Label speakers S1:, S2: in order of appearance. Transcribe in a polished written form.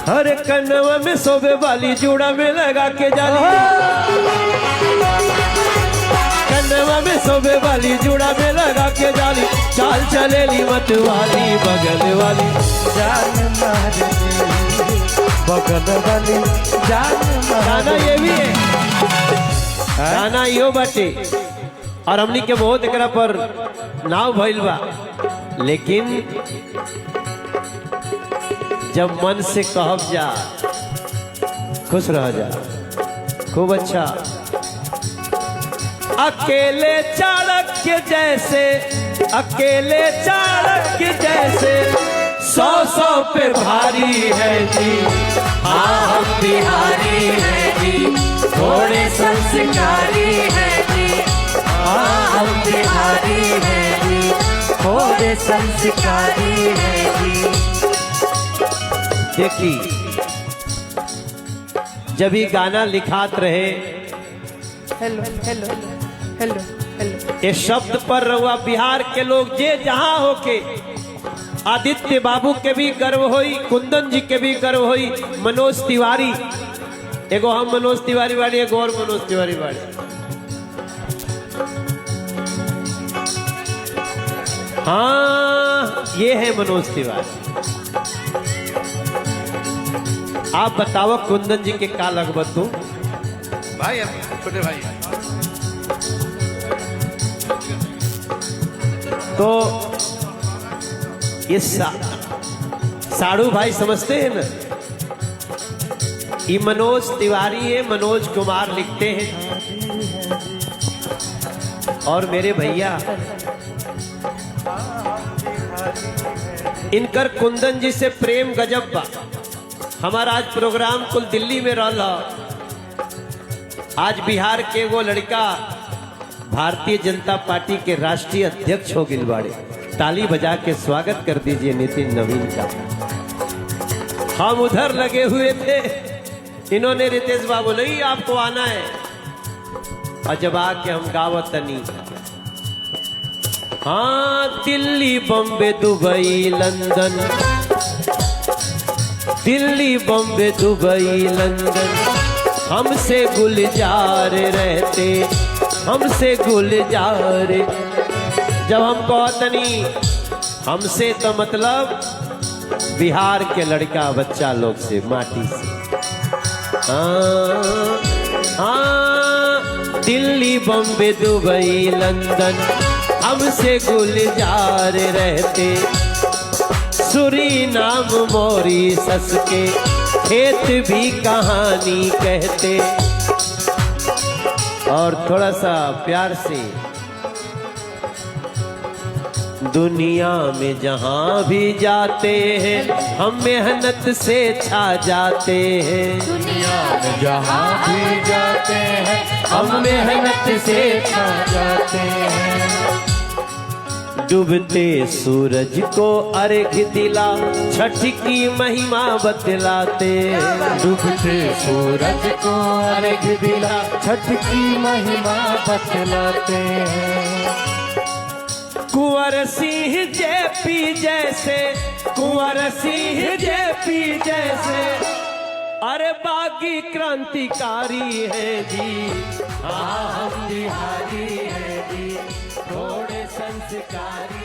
S1: अरे कन्नवा में सोबे वाली जूड़ा में लगा के जाली, कन्नवा में सोबे वाली जूड़ा में लगा के जाली, चाल चलेली मत वाली बगल वाली
S2: जान मार बगल वाली जान मार।
S1: गाना ये भी है, गाना यो बाटे और हमनी के बहुत एकरा पर नाव भइल बा, लेकिन जब मन से कहब जा खुश रह जा खूब अच्छा। अकेले चाणक्य जैसे, अकेले चाणक्य जैसे 100 पे भारी है जी,
S3: हाँ हम बिहारी है जी, थोड़े संस्कारी है जी, हाँ हम बिहारी है जी, थोड़े संस्कारी है जी।
S1: देखी जब ये गाना लिखात रहे,
S4: हेलो हेलो हेलो हेलो,
S1: ये शब्द पर रहुआ बिहार के लोग जे जहां होके, आदित्य बाबू के भी गर्व होई, कुंदन जी के भी गर्व होई, मनोज तिवारी, एगो हम मनोज तिवारी बाड़ी, एगो और मनोज तिवारी बाड़ी। हाँ ये है मनोज तिवारी। आप बताओ कुंदन जी के का लगभग तू
S5: भाई, छोटे भाई।
S1: तो ये साड़ू भाई समझते हैं ना, ये मनोज तिवारी है, मनोज कुमार लिखते हैं, और मेरे भैया इनकर कुंदन जी से प्रेम गजब बा। हमारा आज प्रोग्राम कुल दिल्ली में रहा, आज बिहार के वो लड़का भारतीय जनता पार्टी के राष्ट्रीय अध्यक्ष हो गिल बाड़े। ताली बजा के स्वागत कर दीजिए नितिन नवीन का। हम उधर लगे हुए थे, इन्होंने रितेश बाबू नहीं आपको आना है, और जब आके हम गावत नहीं। हाँ Delhi Bombay Dubai London, Delhi Bombay Dubai London, हमसे गुलजार रहते, हमसे गुलजार। जब हम कहतनी हमसे तो मतलब बिहार के लड़का बच्चा लोग से, माटी से। हाँ दिल्ली बॉम्बे दुबई लंदन, हमसे गुलजार रहते, सूरीनाम मॉरिशस के खेत भी कहानी कहते। और थोड़ा सा प्यार से, दुनिया में जहां भी जाते हैं हम मेहनत से छा जाते हैं,
S3: दुनिया में जहाँ भी जाते हैं हम मेहनत से छा जाते हैं।
S1: डूबते सूरज को अर्घ दिला, छठ की महिमा बतलाते,
S2: डूबते सूरज को अर्घ दिला, छठ की महिमा बतलाते हैं।
S1: कुंवर सिंह जेपी जैसे, कुंवर सिंह जेपी जैसे, अरे बागी क्रांतिकारी है जी, हाँ हम बिहारी है जी, थोड़े संस्कारी।